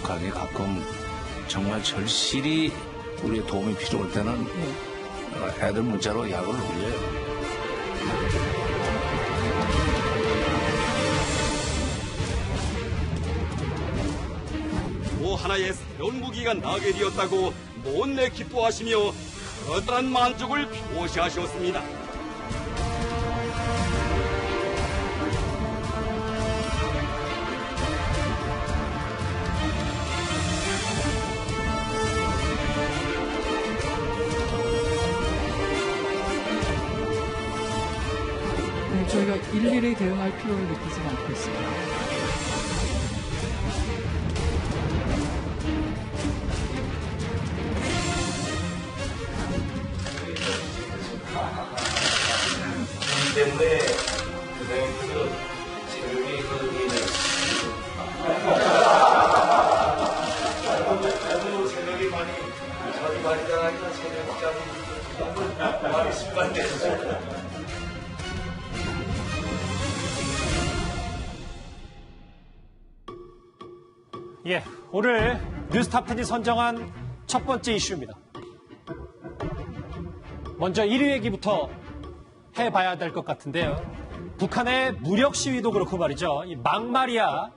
북한이 가끔 정말 절실히 우리의 도움이 필요할 때는 애들 문자로 약을 올려요. 또 하나의 새로운 무기가 나게 되었다고 못내 기뻐하시며 커다란 만족을 표시하셨습니다. 네, 저희가 일일이 대응할 필요를 느끼지는 않고 있습니다. 때문에 그다음에 체력이 체력이 많이 자라니까 체력이 많이 습관됐어요. 예, 오늘 뉴스탑10이 선정한 첫 번째 이슈입니다. 먼저 1위 얘기부터 해봐야 될 것 같은데요. 북한의 무력 시위도 그렇고 말이죠. 이 막말이야.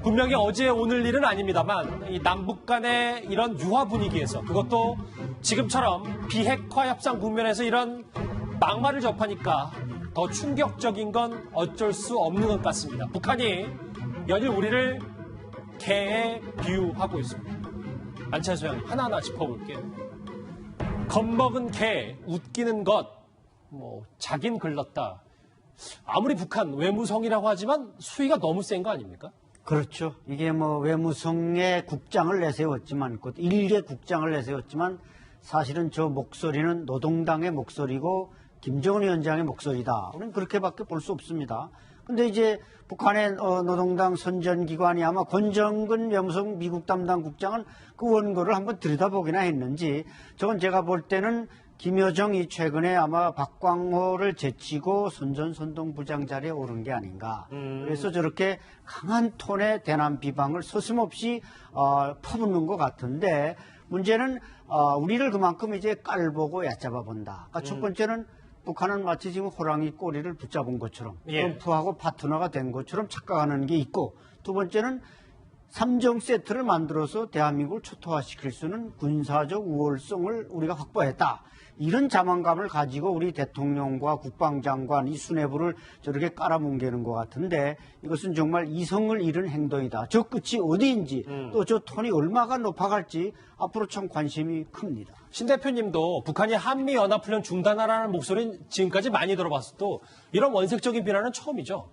분명히 어제 오늘 일은 아닙니다만 이 남북 간의 이런 유화 분위기에서 그것도 지금처럼 비핵화 협상 국면에서 이런 막말을 접하니까 더 충격적인 건 어쩔 수 없는 것 같습니다. 북한이 연일 우리를 개에 비유하고 있습니다. 안찬수 형 하나하나 짚어볼게요. 겁먹은 개, 웃기는 것, 자긴 글렀다. 아무리 북한 외무성이라고 하지만 수위가 너무 센 거 아닙니까? 그렇죠. 이게 외무성의 국장을 내세웠지만, 곧 일개 국장을 내세웠지만, 사실은 저 목소리는 노동당의 목소리고, 김정은 위원장의 목소리다. 우리는 그렇게밖에 볼 수 없습니다. 근데 이제 북한의 노동당 선전기관이 아마 권정근 외무성 미국 담당 국장은 그 원고를 한번 들여다보기나 했는지, 저건 제가 볼 때는 김여정이 최근에 아마 박광호를 제치고 선전선동부장 자리에 오른 게 아닌가. 그래서 저렇게 강한 톤의 대남 비방을 서슴없이 퍼붓는 것 같은데, 문제는 우리를 그만큼 이제 깔보고 얕잡아 본다. 그러니까 첫 번째는 북한은 마치 지금 호랑이 꼬리를 붙잡은 것처럼 트럼프하고 파트너가 된 것처럼 착각하는 게 있고, 두 번째는 3정 세트를 만들어서 대한민국을 초토화시킬 수 있는 군사적 우월성을 우리가 확보했다. 이런 자만감을 가지고 우리 대통령과 국방장관 이 수뇌부를 저렇게 깔아뭉개는 것 같은데, 이것은 정말 이성을 잃은 행동이다. 저 끝이 어디인지 또 저 톤이 얼마가 높아갈지 앞으로 참 관심이 큽니다. 신 대표님도 북한이 한미연합훈련 중단하라는 목소리는 지금까지 많이 들어봤어도 이런 원색적인 비난은 처음이죠.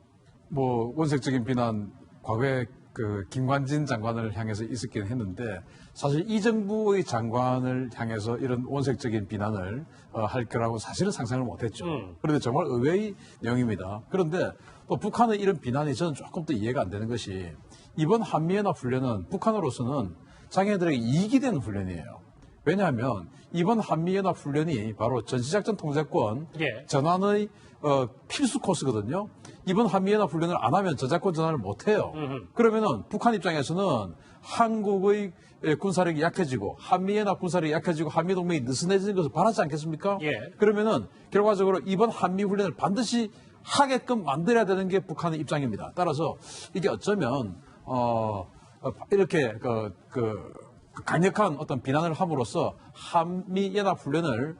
원색적인 비난 과거에 김관진 장관을 향해서 있었긴 했는데, 사실 이 정부의 장관을 향해서 이런 원색적인 비난을 할 거라고 사실은 상상을 못했죠. 그런데 정말 의외의 내용입니다. 그런데 또 북한의 이런 비난이 저는 조금 더 이해가 안 되는 것이, 이번 한미연합훈련은 북한으로서는 자기네들에게 이익이 되는 훈련이에요. 왜냐하면 이번 한미연합훈련이 바로 전시작전 통제권 전환의 필수 코스거든요. 이번 한미연합훈련을 안 하면 저작권 전환을 못 해요. 그러면은 북한 입장에서는 한국의 군사력이 약해지고 한미연합 군사력이 약해지고 한미동맹이 느슨해지는 것을 바라지 않겠습니까? 그러면은 결과적으로 이번 한미훈련을 반드시 하게끔 만들어야 되는 게 북한의 입장입니다. 따라서 이게 어쩌면 이렇게 강력한 어떤 비난을 함으로써 한미연합훈련을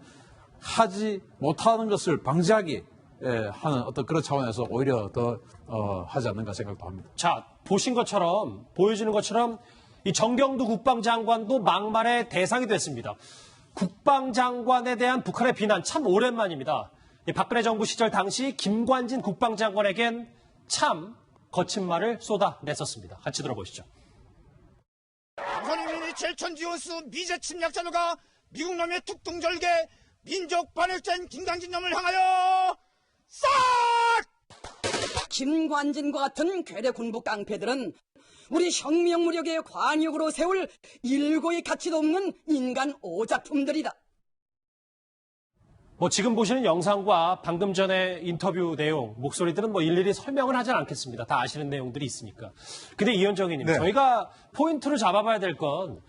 하지 못하는 것을 방지하기 하는 어떤 그런 차원에서 오히려 더 하지 않는가 생각도 합니다. 자, 보여주는 것처럼 이 정경두 국방장관도 막말의 대상이 됐습니다. 국방장관에 대한 북한의 비난 참 오랜만입니다. 박근혜 정부 시절 당시 김관진 국방장관에겐 참 거친 말을 쏟아냈었습니다. 같이 들어보시죠. 북한인민이 젤천지원수 미제 침략자들과 미국놈의 특동절개 민족 반역자인 김강진 놈을 향하여 싹! 김관진과 같은 괴뢰 군부 깡패들은 우리 혁명 무력의 관역으로 세울 일고의 가치도 없는 인간 오작품들이다. 뭐 지금 보시는 영상과 방금 전에 인터뷰 내용, 목소리들은 뭐 일일이 설명을 하진 않겠습니다. 다 아시는 내용들이 있으니까. 근데 이현정 의원님, 네. 저희가 포인트를 잡아봐야 될 건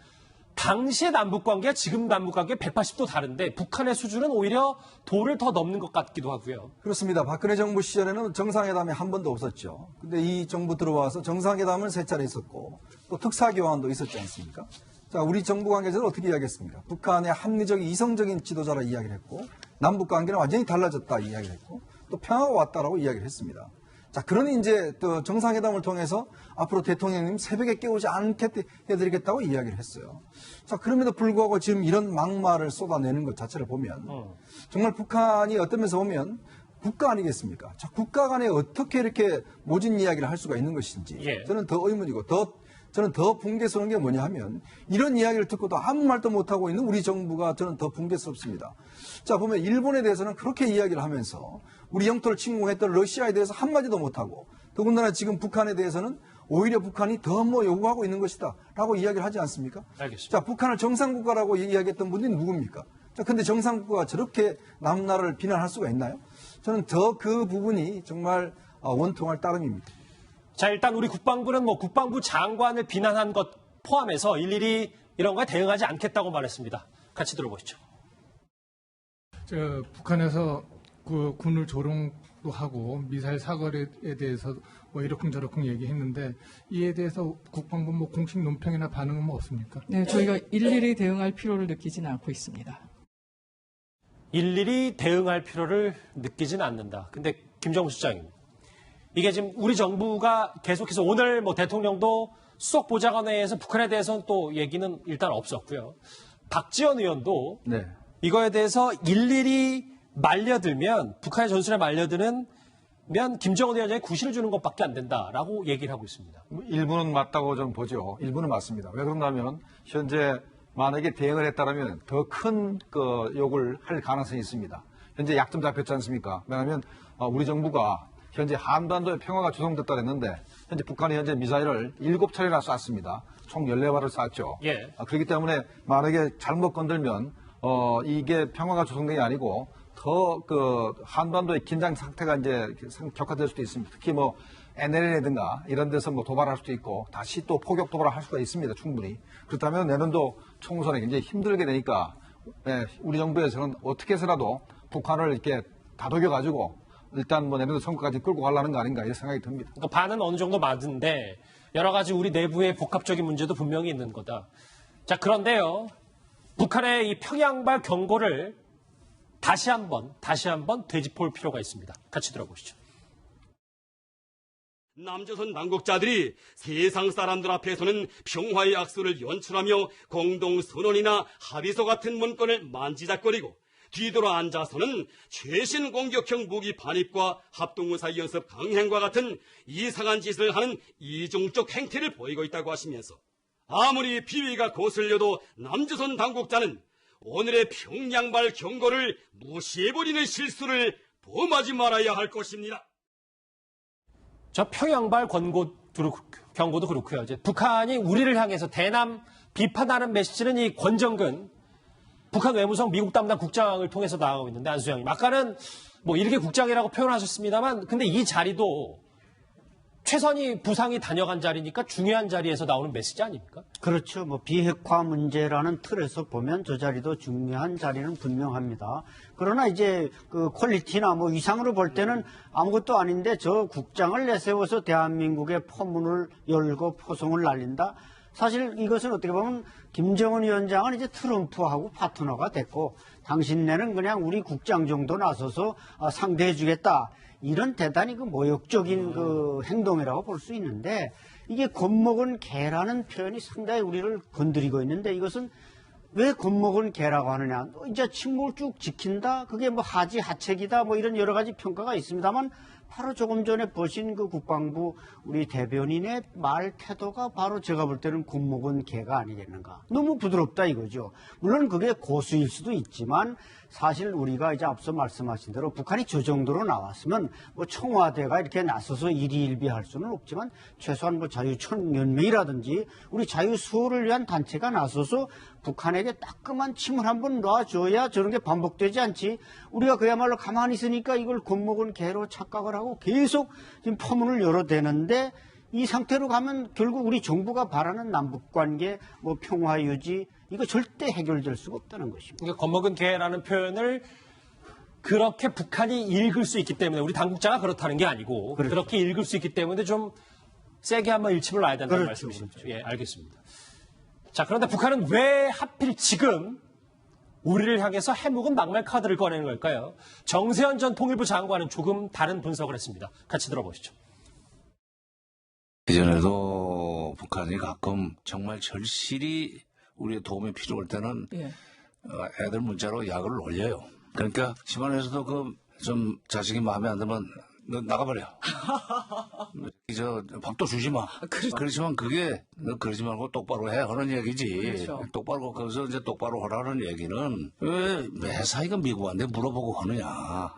당시의 남북관계와 지금 남북관계 180도 다른데 북한의 수준은 오히려 도를 더 넘는 것 같기도 하고요. 그렇습니다. 박근혜 정부 시절에는 정상회담이 한 번도 없었죠. 근데 이 정부 들어와서 정상회담은 3차례 있었고 또 특사교환도 있었지 않습니까? 자, 우리 정부 관계자는 어떻게 이야기했습니까? 북한의 합리적인 이성적인 지도자라 이야기를 했고 남북 관계는 완전히 달라졌다 이야기를 했고 또 평화가 왔다라고 이야기를 했습니다. 자, 그러니 이제 또 정상회담을 통해서 앞으로 대통령님 새벽에 깨우지 않게 해드리겠다고 이야기를 했어요. 자, 그럼에도 불구하고 지금 이런 막말을 쏟아내는 것 자체를 보면 정말 북한이 어떤 면에서 보면 국가 아니겠습니까? 자, 국가 간에 어떻게 이렇게 모진 이야기를 할 수가 있는 것인지 예. 저는 더 의문이고 저는 더 붕괴스러운 게 뭐냐 하면 이런 이야기를 듣고도 아무 말도 못하고 있는 우리 정부가 저는 더 붕괴스럽습니다. 자, 보면 일본에 대해서는 그렇게 이야기를 하면서 우리 영토를 침공했던 러시아에 대해서 한마디도 못하고 더군다나 지금 북한에 대해서는 오히려 북한이 더 뭐 요구하고 있는 것이다 라고 이야기를 하지 않습니까? 알겠습니다. 자, 북한을 정상국가라고 이야기했던 분이 누굽니까? 자, 근데 정상국가가 저렇게 남나라를 비난할 수가 있나요? 저는 더 그 부분이 정말 원통할 따름입니다. 자, 일단 우리 국방부는 뭐 국방부 장관을 비난한 것 포함해서 일일이 이런 거에 대응하지 않겠다고 말했습니다. 같이 들어보시죠. 북한에서 그 군을 조롱도 하고 미사일 사거리에 대해서 뭐 이러쿵저러쿵 얘기했는데 이에 대해서 국방부 뭐 공식 논평이나 반응은 뭐 없습니까? 네, 저희가 일일이 대응할 필요를 느끼지는 않고 있습니다. 일일이 대응할 필요를 느끼진 않는다. 근데 김정수 실장님, 이게 지금 우리 정부가 계속해서 오늘 뭐 대통령도 수석보좌관회에서 북한에 대해서는 또 얘기는 일단 없었고요. 박지원 의원도 네. 이거에 대해서 일일이 말려들면 북한의 전술에 말려드는 김정은 위원장이 구실을 주는 것밖에 안 된다라고 얘기를 하고 있습니다. 일부는 맞다고 저는 보죠. 일부는 맞습니다. 왜 그러냐면 현재 만약에 대응을 했다면 더 큰 욕을 할 가능성이 있습니다. 현재 약점 잡혔지 않습니까? 왜냐하면 우리 정부가 현재 한반도의 평화가 조성됐다 그랬는데 현재 북한이 현재 미사일을 7차례나 쐈습니다. 총 14발을 쐈죠. 예. 그렇기 때문에 만약에 잘못 건들면 이게 평화가 조성된 게 아니고 더 한반도의 긴장 상태가 이제 격화될 수도 있습니다. 특히 뭐 NLL이라든가 이런 데서 뭐 도발할 수도 있고 다시 또 포격 도발을 할 수가 있습니다. 충분히. 그렇다면 내년도 총선에 굉장히 힘들게 되니까 우리 정부에서는 어떻게 해서라도 북한을 이렇게 다독여가지고 일단 뭐 내년도 선거까지 끌고 가려는 거 아닌가 이런 생각이 듭니다. 그러니까 반은 어느 정도 맞은데 여러 가지 우리 내부의 복합적인 문제도 분명히 있는 거다. 자, 그런데요. 북한의 이 평양발 경고를 다시 한번 되짚을 필요가 있습니다. 같이 들어보시죠. 남조선 당국자들이 세상 사람들 앞에서는 평화의 악수를 연출하며 공동선언이나 합의서 같은 문건을 만지작거리고 뒤돌아 앉아서는 최신 공격형 무기 반입과 합동무사 연습 강행과 같은 이상한 짓을 하는 이중적 행태를 보이고 있다고 하시면서 아무리 비위가 거슬려도 남조선 당국자는 오늘의 평양발 경고를 무시해버리는 실수를 범하지 말아야 할 것입니다. 저 평양발 경고도 그렇고요. 이제 북한이 우리를 향해서 대남 비판하는 메시지는 이 권정근 북한 외무성 미국 담당 국장을 통해서 나가고 있는데 안수영님 아까는 뭐 이렇게 국장이라고 표현하셨습니다만 근데 이 자리도 최선희 부상이 다녀간 자리니까 중요한 자리에서 나오는 메시지 아닙니까? 그렇죠. 뭐 비핵화 문제라는 틀에서 보면 저 자리도 중요한 자리는 분명합니다. 그러나 이제 그 퀄리티나 뭐 위상으로 볼 때는 아무것도 아닌데 저 국장을 내세워서 대한민국의 포문을 열고 포성을 날린다. 사실 이것은 어떻게 보면 김정은 위원장은 이제 트럼프하고 파트너가 됐고 당신네는 그냥 우리 국장 정도 나서서 상대해 주겠다. 이런 대단히 그 모욕적인 그 행동이라고 볼 수 있는데 이게 겁먹은 개라는 표현이 상당히 우리를 건드리고 있는데 이것은 왜 겁먹은 개라고 하느냐. 이제 침묵을 쭉 지킨다. 그게 뭐 하지 하책이다. 뭐 이런 여러 가지 평가가 있습니다만 바로 조금 전에 보신 그 국방부 우리 대변인의 말 태도가 바로 제가 볼 때는 겁먹은 개가 아니겠는가. 너무 부드럽다 이거죠. 물론 그게 고수일 수도 있지만 사실 우리가 이제 앞서 말씀하신 대로 북한이 저 정도로 나왔으면 뭐 청와대가 이렇게 나서서 일희일비할 수는 없지만 최소한 뭐 자유촌연맹이라든지 우리 자유수호를 위한 단체가 나서서 북한에게 따끔한 침을 한번 놔줘야 저런 게 반복되지 않지. 우리가 그야말로 가만히 있으니까 이걸 겁먹은 개로 착각을 하고 계속 지금 포문을 열어대는데 이 상태로 가면 결국 우리 정부가 바라는 남북관계, 뭐 평화 유지 이거 절대 해결될 수가 없다는 것입니다. 그러니까 겁먹은 개라는 표현을 그렇게 북한이 읽을 수 있기 때문에 우리 당국자가 그렇다는 게 아니고 그렇죠. 그렇게 읽을 수 있기 때문에 좀 세게 한번 일침을 놔야 된다는 그렇죠. 말씀이시죠. 예, 알겠습니다. 자, 그런데 북한은 왜 하필 지금 우리를 향해서 해묵은 막말 카드를 꺼내는 걸까요? 정세현 전 통일부 장관은 조금 다른 분석을 했습니다. 같이 들어보시죠. 예전에도 북한이 가끔 정말 절실히 우리의 도움이 필요할 때는 예. 애들 문자로 약을 올려요. 그러니까 집안에서도 좀 자식이 마음에 안 들면 너 나가버려. 저 밥도 주지 마. 그렇지만 그게 너 그러지 말고 똑바로 해 하는 얘기지. 그렇죠. 똑바로 거기서 이제 똑바로 하라는 얘기는 왜 매사 이거 미국한테 물어보고 하느냐.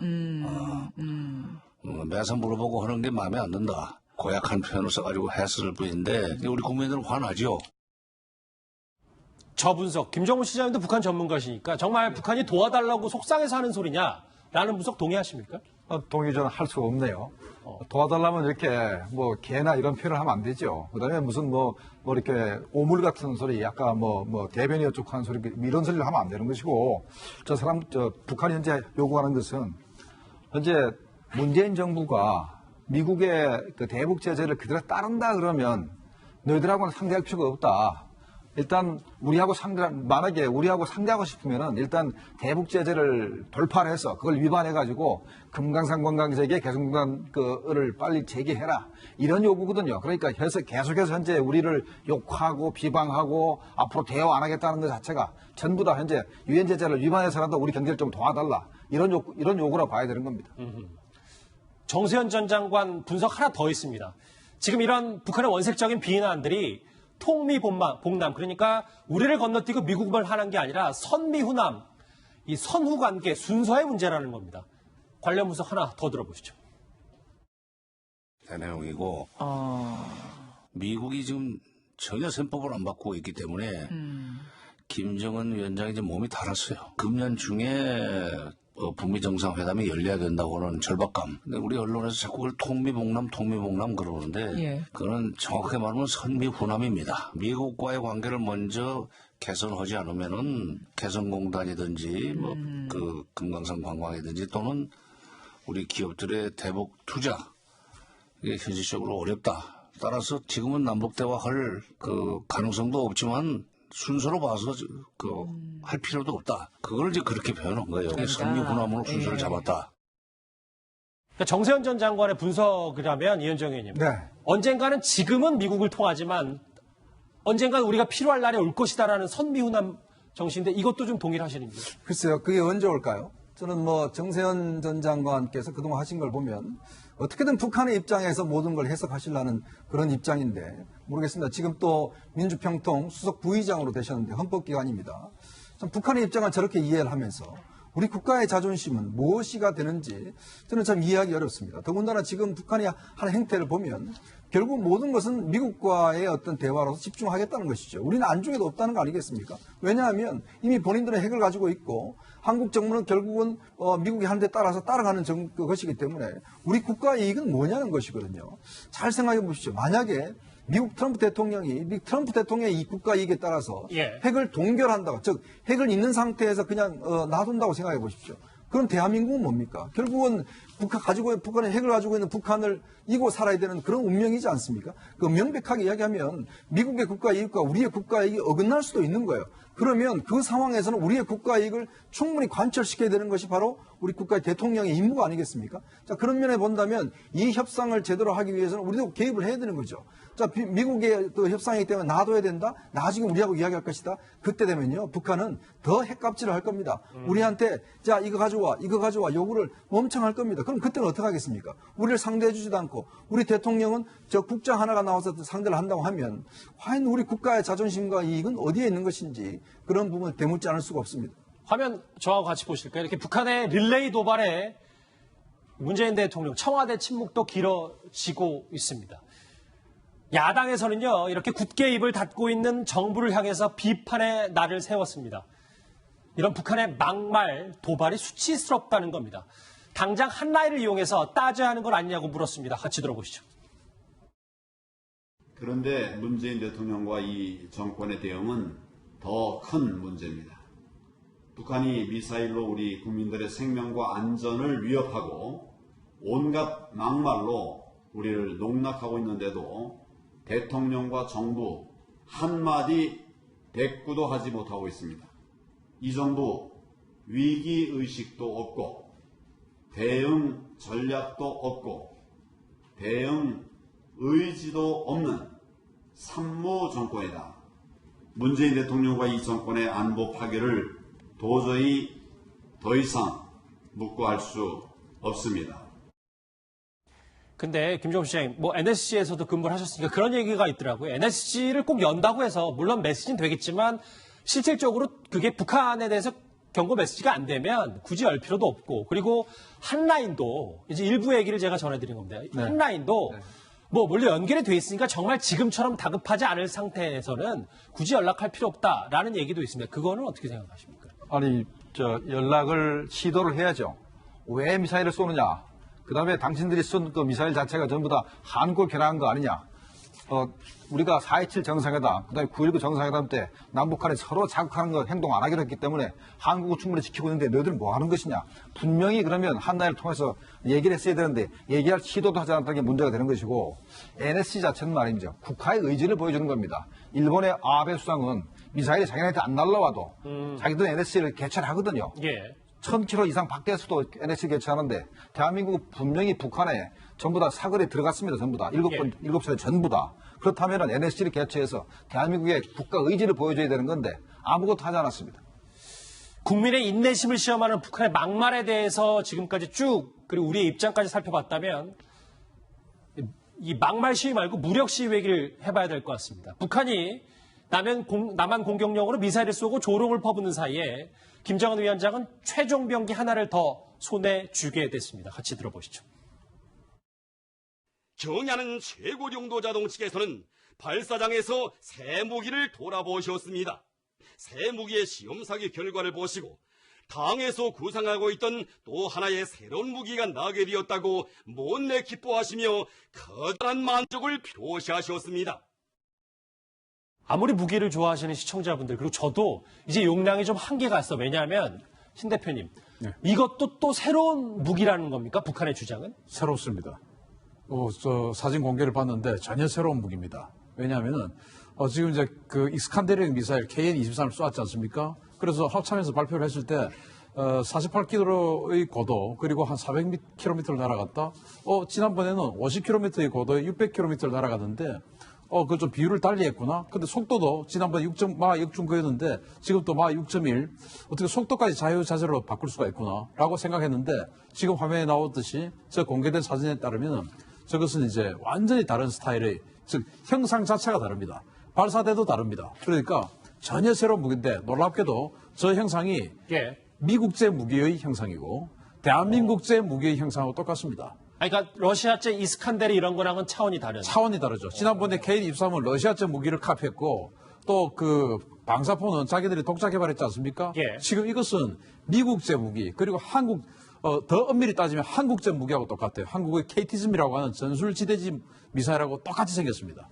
매사 물어보고 하는 게 마음에 안 든다. 고약한 표현을 써가지고 했을 뿐인데 우리 국민들은 화나죠. 저 분석, 김정은 시장님도 북한 전문가시니까 정말 북한이 도와달라고 속상해서 하는 소리냐라는 분석 동의하십니까? 동의 저는 할 수가 없네요. 도와달라면 이렇게 뭐 개나 이런 표현을 하면 안 되죠. 그다음에 무슨 뭐 이렇게 오물 같은 소리, 아까 뭐 대변이 어쩌고 하는 소리 이런 소리를 하면 안 되는 것이고 북한이 현재 요구하는 것은 현재 문재인 정부가 미국의 그 대북 제재를 그대로 따른다 그러면 너희들하고는 상대할 필요가 없다. 일단 만약에 우리하고 상대하고 싶으면은 일단 대북 제재를 돌파를 해서 그걸 위반해가지고 금강산 관광객의 개성공단을 빨리 재개해라. 이런 요구거든요. 그러니까 계속해서 현재 우리를 욕하고 비방하고 앞으로 대화 안 하겠다는 것 자체가 전부 다 현재 유엔 제재를 위반해서라도 우리 경제를 좀 도와달라. 이런 요구라고 봐야 되는 겁니다. 정세현 전 장관 분석 하나 더 있습니다. 지금 이런 북한의 원색적인 비난들이 통미봉남, 그러니까 우리를 건너뛰고 미국을 하는 게 아니라 선미후남, 이 선후관계 순서의 문제라는 겁니다. 관련 분석 하나 더 들어보시죠. 대내용이고 미국이 지금 전혀 셈법을 안 바꾸고 있기 때문에 김정은 위원장이 이제 몸이 달았어요. 금년 중에 북미 정상회담이 열려야 된다고는 절박감. 근데 우리 언론에서 자꾸 그걸 통미봉남 그러는데 그거는 정확하게 말하면 선미후남입니다. 미국과의 관계를 먼저 개선하지 않으면은 개성공단이든지 그 금강산 관광이든지 또는 우리 기업들의 대북 투자 이게 현실적으로 어렵다. 따라서 지금은 남북 대화할 그 가능성도 없지만 순서로 봐서 할 필요도 없다. 그걸 이제 그렇게 표현한 거예요. 선미후남으로 순서를 잡았다. 그러니까 정세현 전 장관의 분석이라면 이현정 의원님, 네. 언젠가는 지금은 미국을 통하지만 언젠가는 우리가 필요할 날이 올 것이다라는 선미후남 정신인데 이것도 좀 동일하시는지요? 글쎄요, 그게 언제 올까요? 저는 정세현 전 장관께서 그동안 하신 걸 보면 어떻게든 북한의 입장에서 모든 걸 해석하시려는 그런 입장인데 모르겠습니다. 지금 또 민주평통 수석 부의장으로 되셨는데 헌법기관입니다. 참 북한의 입장을 저렇게 이해를 하면서 우리 국가의 자존심은 무엇이가 되는지 저는 참 이해하기 어렵습니다. 더군다나 지금 북한이 하는 행태를 보면 결국 모든 것은 미국과의 어떤 대화로서 집중하겠다는 것이죠. 우리는 안중에도 없다는 거 아니겠습니까? 왜냐하면 이미 본인들은 핵을 가지고 있고 한국 정부는 결국은 미국이 하는 데 따라서 따라가는 것이기 때문에 우리 국가의 이익은 뭐냐는 것이거든요. 잘 생각해 보십시오. 만약에 미국 트럼프 대통령이 이 국가 이익에 따라서 핵을 동결한다고, 즉 핵을 있는 상태에서 그냥 놔둔다고 생각해 보십시오. 그럼 대한민국은 뭡니까? 결국은 북한의 핵을 가지고 있는 북한을 이고 살아야 되는 그런 운명이지 않습니까? 그 명백하게 이야기하면 미국의 국가 이익과 우리의 국가 이익이 어긋날 수도 있는 거예요. 그러면 그 상황에서는 우리의 국가 이익을 충분히 관철시켜야 되는 것이 바로 우리 국가의 대통령의 임무가 아니겠습니까? 자, 그런 면에 본다면 이 협상을 제대로 하기 위해서는 우리도 개입을 해야 되는 거죠. 자, 미국의 또 협상이기 때문에 놔둬야 된다? 나중에 우리하고 이야기할 것이다? 그때 되면요, 북한은 더 핵값질을 할 겁니다. 우리한테, 자, 이거 가져와 요구를 엄청 할 겁니다. 그럼 그때는 어떻게 하겠습니까? 우리를 상대해주지도 않고, 우리 대통령은 저 국장 하나가 나와서 상대를 한다고 하면, 과연 우리 국가의 자존심과 이익은 어디에 있는 것인지, 그런 부분을 되묻지 않을 수가 없습니다. 화면 저하고 같이 보실까요? 이렇게 북한의 릴레이 도발에 문재인 대통령 청와대 침묵도 길어지고 있습니다. 야당에서는요, 이렇게 굳게 입을 닫고 있는 정부를 향해서 비판의 날을 세웠습니다. 이런 북한의 막말, 도발이 수치스럽다는 겁니다. 당장 한라인을 이용해서 따져야 하는 건 아니냐고 물었습니다. 같이 들어보시죠. 그런데 문재인 대통령과 이 정권의 대응은 더 큰 문제입니다. 북한이 미사일로 우리 국민들의 생명과 안전을 위협하고 온갖 막말로 우리를 농락하고 있는데도 대통령과 정부 한마디 대꾸도 하지 못하고 있습니다. 이 정부 위기의식도 없고 대응 전략도 없고 대응 의지도 없는 산무 정권이다. 문재인 대통령과 이 정권의 안보 파괴를 도저히 더 이상 묵고할 수 없습니다. 근데 김종필 시장님, NSC에서도 근무를 하셨으니까 그런 얘기가 있더라고요. NSC를 꼭 연다고 해서 물론 메시지는 되겠지만 실질적으로 그게 북한에 대해서 경고 메시지가 안 되면 굳이 열 필요도 없고, 그리고 한라인도 이제 일부 얘기를 제가 전해드린 겁니다. 네. 한라인도 원래 연결이 돼 있으니까 정말 지금처럼 다급하지 않을 상태에서는 굳이 연락할 필요 없다라는 얘기도 있습니다. 그거는 어떻게 생각하십니까? 아니, 연락을 시도를 해야죠. 왜 미사일을 쏘느냐? 그 다음에 당신들이 쏜 그 미사일 자체가 전부 다 한국을 겨냥한 거 아니냐? 우리가 4.27 정상회담, 그 다음에 9.19 정상회담 때 남북한이 서로 자극하는 거 행동 안 하기로 했기 때문에 한국은 충분히 지키고 있는데 너희들은 뭐 하는 것이냐? 분명히 그러면 한나라를 통해서 얘기를 했어야 되는데 얘기할 시도도 하지 않았다는 게 문제가 되는 것이고, NSC 자체는 말이죠. 국가의 의지를 보여주는 겁니다. 일본의 아베 수상은 미사일이 자기네한테 안 날라와도 자기들은 NSC를 개최하거든요. 예. 1000km 이상 밖에서도 NSC 개최하는데 대한민국은 분명히 북한에 전부 다 사거리에 들어갔습니다. 전부 다. 7차례 전부 다. 그렇다면 NSC를 개최해서 대한민국의 국가 의지를 보여줘야 되는 건데 아무것도 하지 않았습니다. 국민의 인내심을 시험하는 북한의 막말에 대해서 지금까지 쭉, 그리고 우리의 입장까지 살펴봤다면 이 막말 시위 말고 무력 시위 얘기를 해봐야 될 것 같습니다. 북한이 남한 공격용으로 미사일을 쏘고 조롱을 퍼붓는 사이에 김정은 위원장은 최종 병기 하나를 더 손에 쥐게 됐습니다. 같이 들어보시죠. 경야는 최고령도자동 측에서는 발사장에서 새 무기를 돌아보셨습니다. 새 무기의 시험사기 결과를 보시고 당에서 구상하고 있던 또 하나의 새로운 무기가 나게 되었다고 못내 기뻐하시며 커다란 만족을 표시하셨습니다. 아무리 무기를 좋아하시는 시청자분들, 그리고 저도 이제 용량이 좀 한계가 있어. 왜냐하면 신 대표님, 이것도 또 새로운 무기라는 겁니까? 북한의 주장은? 새롭습니다. 사진 공개를 봤는데 전혀 새로운 무기입니다. 왜냐하면은 지금 이제 그 이스칸데르 미사일 KN-23을 쏘았지 않습니까? 그래서 합참에서 발표를 했을 때 48km의 고도, 그리고 한 400km를 날아갔다. 지난번에는 50km의 고도에 600km를 날아갔는데 그 좀 비율을 달리 했구나. 근데 속도도 지난번에 마 6.9였는데 지금 또 마 6.1. 어떻게 속도까지 자유자재로 바꿀 수가 있구나. 라고 생각했는데 지금 화면에 나오듯이 저 공개된 사진에 따르면 저것은 이제 완전히 다른 스타일의, 즉 형상 자체가 다릅니다. 발사대도 다릅니다. 그러니까 전혀 새로운 무기인데 놀랍게도 저 형상이 미국제 무기의 형상이고 대한민국제 무기의 형상하고 똑같습니다. 그러니까 러시아제 이스칸데르 이런 거랑은 차원이 다르죠. 지난번에 KN-23은 러시아제 무기를 카피했고 또 그 방사포는 자기들이 독자 개발했지 않습니까? 지금 이것은 미국제 무기, 그리고 더 엄밀히 따지면 한국제 무기하고 똑같아요. 한국의 KT즘이라고 하는 전술지대지 미사일하고 똑같이 생겼습니다.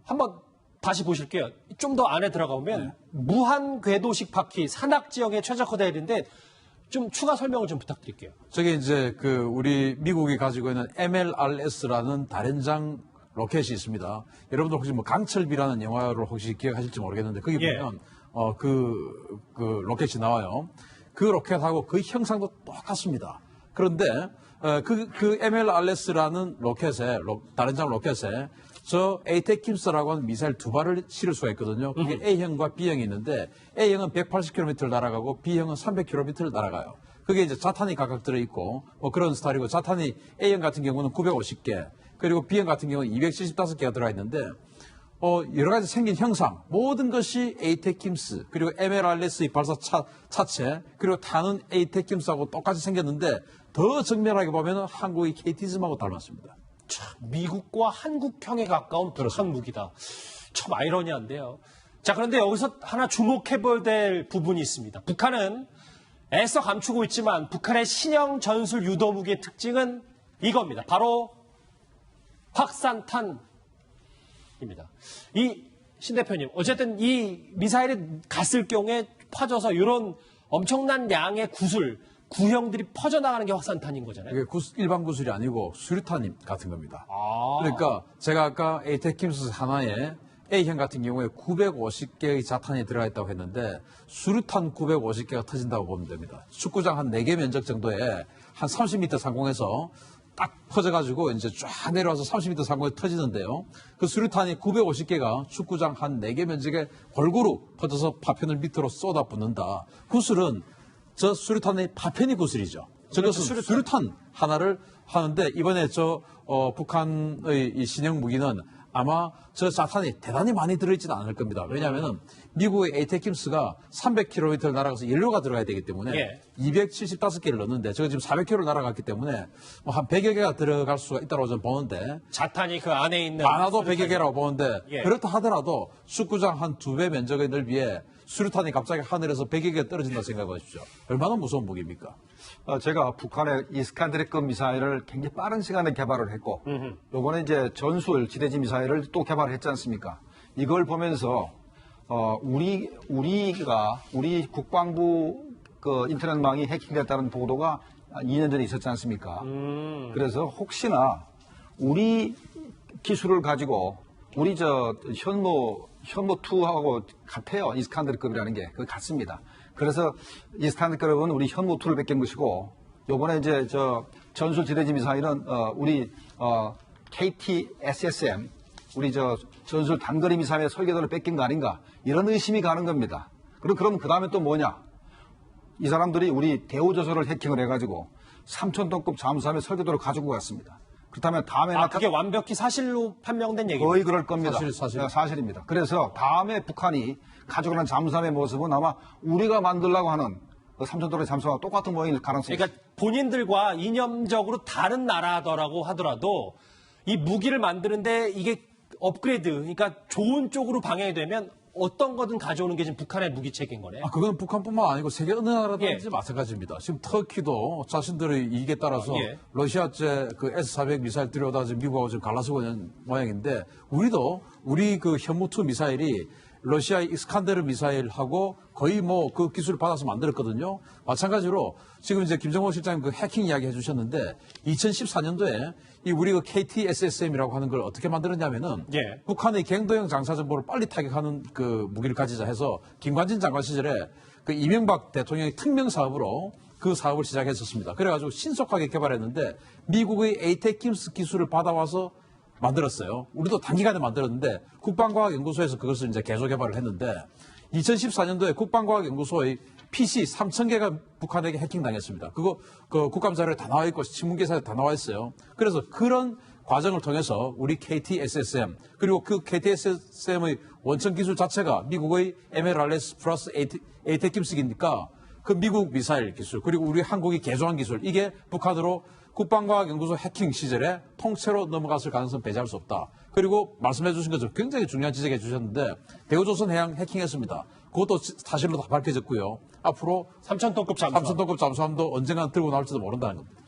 한번 다시 보실게요. 좀 더 안에 들어가 보면 무한 궤도식 바퀴 산악 지역에 최적화되어 있는데 좀 추가 설명을 좀 부탁드릴게요. 저게 이제 우리 미국이 가지고 있는 MLRS라는 다련장 로켓이 있습니다. 여러분들 혹시 강철비라는 영화를 혹시 기억하실지 모르겠는데 거기 보면 그 로켓이 나와요. 그 로켓하고 그 형상도 똑같습니다. 그런데 그 MLRS라는 로켓에 다련장 로켓에 저 에이테킴스라고 하는 미사일 2발을 실을 수가 있거든요. 그게 A형과 B형이 있는데 A형은 180km를 날아가고 B형은 300km를 날아가요. 그게 이제 자탄이 각각 들어있고 그런 스타일이고, 자탄이 A형 같은 경우는 950개, 그리고 B형 같은 경우는 275개가 들어가 있는데 여러 가지 생긴 형상, 모든 것이 에이테킴스, 그리고 MLRS의 발사 차체, 그리고 타는 에이테킴스하고 똑같이 생겼는데 더 정밀하게 보면 한국의 KT즘하고 닮았습니다. 참, 미국과 한국형에 가까운 북한 무기다. 참 아이러니한데요. 자, 그런데 여기서 하나 주목해볼 될 부분이 있습니다. 북한은 애써 감추고 있지만 북한의 신형 전술 유도 무기의 특징은 이겁니다. 바로 확산탄입니다. 이 신 대표님, 어쨌든 이 미사일이 갔을 경우에 퍼져서 이런 엄청난 양의 구형들이 퍼져나가는 게 확산탄인 거잖아요. 이게 일반 구슬이 아니고 수류탄 같은 겁니다. 그러니까 제가 아까 에이테킴스 하나에 A형 같은 경우에 950개의 자탄이 들어가 있다고 했는데 수류탄 950개가 터진다고 보면 됩니다. 축구장 한 4개 면적 정도에 한 30m 상공에서 딱 퍼져가지고 이제 쫙 내려와서 30m 상공에 터지는데요. 그 수류탄이 950개가 축구장 한 4개 면적에 골고루 퍼져서 파편을 밑으로 쏟아붓는다. 구슬은 저 수류탄의 파편이 구슬이죠. 저것은 수류탄 하나를 하는데 이번에 북한의 이 신형 무기는 아마 저 자탄이 대단히 많이 들어있지는 않을 겁니다. 왜냐하면 미국의 에이테킴스가 300km를 날아가서 연료가 들어가야 되기 때문에 275개를 넣는데 저거 지금 400km를 날아갔기 때문에 뭐 한 100여 개가 들어갈 수가 있다고 저는 보는데 자탄이 그 안에 있는 많아도 100여 개라고 보는데 그렇다 하더라도 축구장 한 2배 면적의 넓이에 수류탄이 갑자기 하늘에서 100여 개 떨어진다 생각하십시오. 얼마나 무서운 무기입니까? 제가 북한의 이스칸데르급 미사일을 굉장히 빠른 시간에 개발을 했고, 요번에 이제 전술 지대지 미사일을 또 개발했지 않습니까? 이걸 보면서, 우리 국방부 그 인터넷망이 해킹됐다는 보도가 2년 전에 있었지 않습니까? 그래서 혹시나 우리 기술을 가지고 우리 현무2하고 같아요. 이스칸데르급이라는 게. 그거 같습니다. 그래서 이스칸데르급은 우리 현무2를 베낀 것이고, 요번에 이제 전술 지대지 미사일은, 우리, KT-SSM, 우리 전술 단거리 미사일의 설계도를 뺏긴 거 아닌가. 이런 의심이 가는 겁니다. 그럼 그 다음에 또 뭐냐. 이 사람들이 우리 대우조선을 해킹을 해가지고 3,000톤급 잠수함의 설계도를 가지고 갔습니다. 그렇다면 다음에 그게 완벽히 사실로 판명된 얘기입니다. 거의 그럴 겁니다. 사실입니다. 그래서 다음에 북한이 가지고 간 잠수함의 모습은 아마 우리가 만들려고 하는 그 3,000톤의 잠수함과 똑같은 모양일 가능성이 그러니까 본인들과 이념적으로 다른 나라더라고 하더라도 이 무기를 만드는데 이게 업그레이드, 그러니까 좋은 쪽으로 방향이 되면 어떤 거든 가져오는 게 지금 북한의 무기체계인 거네요. 그건 북한뿐만 아니고 세계 어느 나라든지 마찬가지입니다. 지금 터키도 자신들의 이익에 따라서 러시아제 그 S-400 미사일 들여오다 지금 미국하고 지금 갈라서고 있는 모양인데 우리 그 현무2 미사일이 러시아의 이스칸데르 미사일하고 거의 뭐 그 기술을 받아서 만들었거든요. 마찬가지로 지금 이제 김정호 실장님 그 해킹 이야기 해주셨는데 2014년도에 이 우리 그 KT-SSM이라고 하는 걸 어떻게 만들었냐면은 북한의 갱도형 장사 정보를 빨리 타격하는 그 무기를 가지자 해서 김관진 장관 시절에 그 이명박 대통령의 특명 사업으로 그 사업을 시작했었습니다. 그래가지고 신속하게 개발했는데 미국의 에이테킴스 기술을 받아와서 만들었어요. 우리도 단기간에 만들었는데 국방과학연구소에서 그것을 이제 계속 개발을 했는데 2014년도에 국방과학연구소의 PC 3,000개가 북한에게 해킹당했습니다. 그거 그 국감자료에 다 나와 있고 신문기사에 다 나와 있어요. 그래서 그런 과정을 통해서 우리 KT-SSM 그리고 그 KT-SSM의 원천 기술 자체가 미국의 MLRS 플러스 에이테킴스기니까 그 미국 미사일 기술 그리고 우리 한국이 개조한 기술 이게 북한으로 국방과학연구소 해킹 시절에 통째로 넘어갔을 가능성 배제할 수 없다. 그리고 말씀해 주신 것처럼 굉장히 중요한 지적해 주셨는데 대우조선 해양 해킹했습니다. 그것도 사실로 다 밝혀졌고요. 앞으로 3,000톤급 잠수함도 언젠가 들고 나올지도 모른다는 겁니다.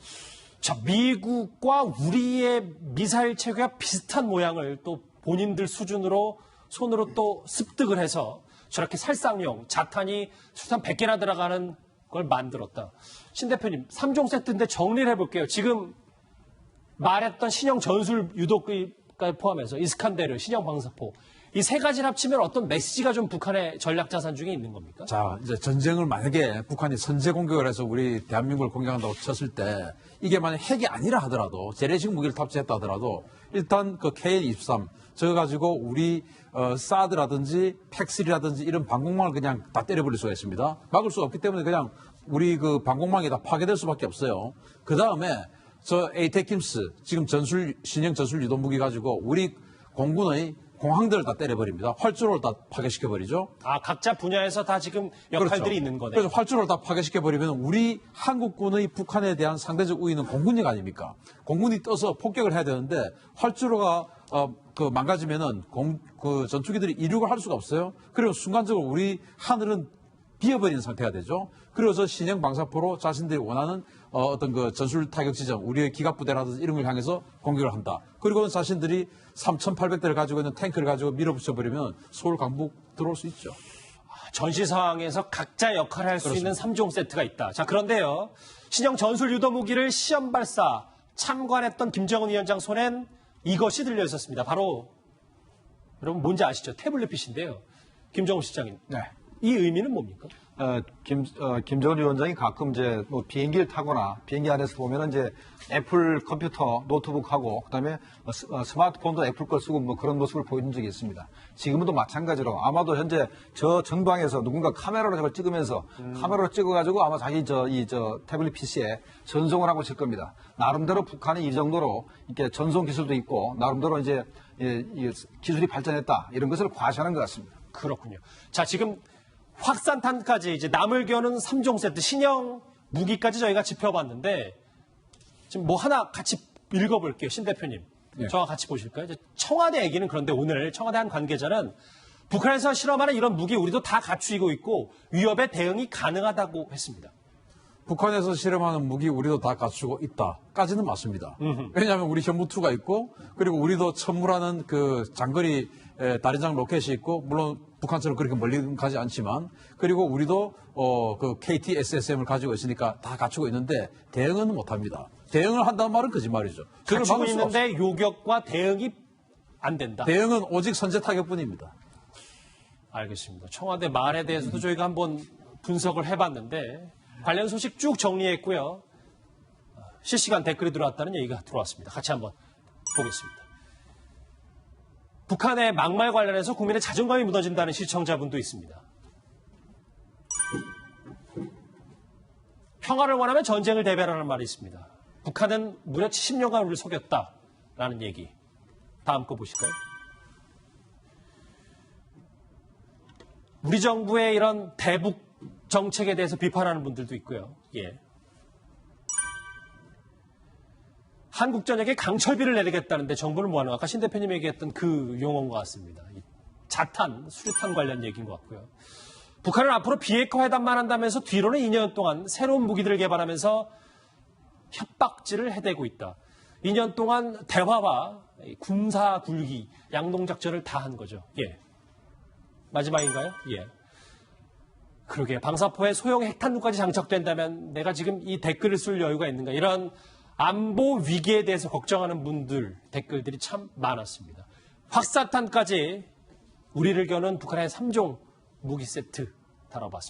자, 미국과 우리의 미사일 체계가 비슷한 모양을 또 본인들 수준으로 손으로 또 습득을 해서 저렇게 살상용 자탄이 수탄 100개나 들어가는 걸 만들었다. 신 대표님, 3종 세트인데 정리를 해볼게요. 지금 말했던 신형 전술 유도기까지 포함해서 이스칸데르, 신형 방사포 이 세 가지를 합치면 어떤 메시지가 좀 북한의 전략 자산 중에 있는 겁니까? 자, 이제 전쟁을 만약에 북한이 선제 공격을 해서 우리 대한민국을 공격한다고 쳤을 때 이게 만약 핵이 아니라 하더라도 재래식 무기를 탑재했다 하더라도 일단 그 KN-23 저거 가지고 우리 사드라든지 팩3라든지 이런 방공망을 그냥 다 때려버릴 수가 있습니다. 막을 수 없기 때문에 그냥 우리 그 방공망이 다 파괴될 수밖에 없어요. 그 다음에 저 에이테킴스 지금 신형 전술 유도 무기 가지고 우리 공군의 공항들을 다 때려버립니다. 활주로를 다 파괴시켜버리죠. 아, 각자 분야에서 다 지금 역할들이 그렇죠. 있는 거네요. 그래서 활주로를 다 파괴시켜버리면 우리 한국군의 북한에 대한 상대적 우위는 공군력 아닙니까? 공군이 떠서 폭격을 해야 되는데 활주로가 망가지면은 전투기들이 이륙을 할 수가 없어요. 그리고 순간적으로 우리 하늘은 비어버리는 상태가 되죠. 그래서 신형 방사포로 자신들이 원하는 어떤 그 전술 타격 지점, 우리의 기갑부대라든지 이런 걸 향해서 공격을 한다. 그리고는 자신들이 3,800대를 가지고 있는 탱크를 가지고 밀어붙여버리면 서울 강북 들어올 수 있죠. 전시 상황에서 각자 역할을 할 수 있는 3종 세트가 있다. 자, 그런데요. 신형 전술 유도 무기를 시험 발사 참관했던 김정은 위원장 손엔 이것이 들려 있었습니다. 바로 여러분 뭔지 아시죠? 태블릿 PC인데요. 김정은 실장님. 네. 이 의미는 뭡니까? 김정은 위원장이 가끔 이제 뭐 비행기를 타거나 비행기 안에서 보면은 이제 애플 컴퓨터, 노트북하고 그다음에 스마트폰도 애플 걸 쓰고 뭐 그런 모습을 보여준 적이 있습니다. 지금은 또 마찬가지로 아마도 현재 저 전방에서 누군가 카메라로 저걸 찍으면서 카메라로 찍어가지고 아마 자기 저 태블릿 PC에 전송을 하고 있을 겁니다. 나름대로 북한이 이 정도로 이렇게 전송 기술도 있고 나름대로 이제 이 기술이 발전했다 이런 것을 과시하는 것 같습니다. 그렇군요. 자, 지금 확산탄까지 이제 남을 겨누는 3종 세트 신형 무기까지 저희가 짚어봤는데 지금 뭐 하나 같이 읽어볼게요. 신 대표님. 네. 저와 같이 보실까요? 이제 청와대 얘기는 그런데 오늘 청와대 한 관계자는 북한에서 실험하는 이런 무기 우리도 다 갖추고 있고 위협에 대응이 가능하다고 했습니다. 북한에서 실험하는 무기 우리도 다 갖추고 있다까지는 맞습니다. 왜냐하면 우리 현무2가 있고 그리고 우리도 천무라는 그 장거리 다리장 로켓이 있고 물론 북한처럼 그렇게 멀리 가지 않지만 그리고 우리도 그 KT SSM을 가지고 있으니까 다 갖추고 있는데 대응은 못합니다. 대응을 한다는 말은 거짓말이죠. 갖추고 있는데 요격과 대응이 안 된다. 대응은 오직 선제 타격뿐입니다. 알겠습니다. 청와대 말에 대해서도 저희가 한번 분석을 해봤는데 관련 소식 쭉 정리했고요. 실시간 댓글이 들어왔다는 얘기가 들어왔습니다. 같이 한번 보겠습니다. 북한의 막말 관련해서 국민의 자존감이 무너진다는 시청자분도 있습니다. 평화를 원하면 전쟁을 대변하는 말이 있습니다. 북한은 무려 70년간 우리를 속였다라는 얘기. 다음 거 보실까요? 우리 정부의 이런 대북 정책에 대해서 비판하는 분들도 있고요. 예. 한국전역에 강철비를 내리겠다는데 정부는 뭐하는 가 아까 신 대표님 얘기했던 그 용어인 것 같습니다. 자탄, 수류탄 관련 얘기인 것 같고요. 북한은 앞으로 비핵화 회담만 한다면서 뒤로는 2년 동안 새로운 무기들을 개발하면서 협박질을 해대고 있다. 2년 동안 대화와 군사 굴기, 양동작전을 다 한 거죠. 예. 마지막인가요? 예. 그러게 방사포에 소형 핵탄두까지 장착된다면 내가 지금 이 댓글을 쓸 여유가 있는가 이런 안보 위기에 대해서 걱정하는 분들 댓글들이 참 많았습니다. 확산탄까지 우리를 겨눈 북한의 3종 무기 세트 다뤄봤습니다.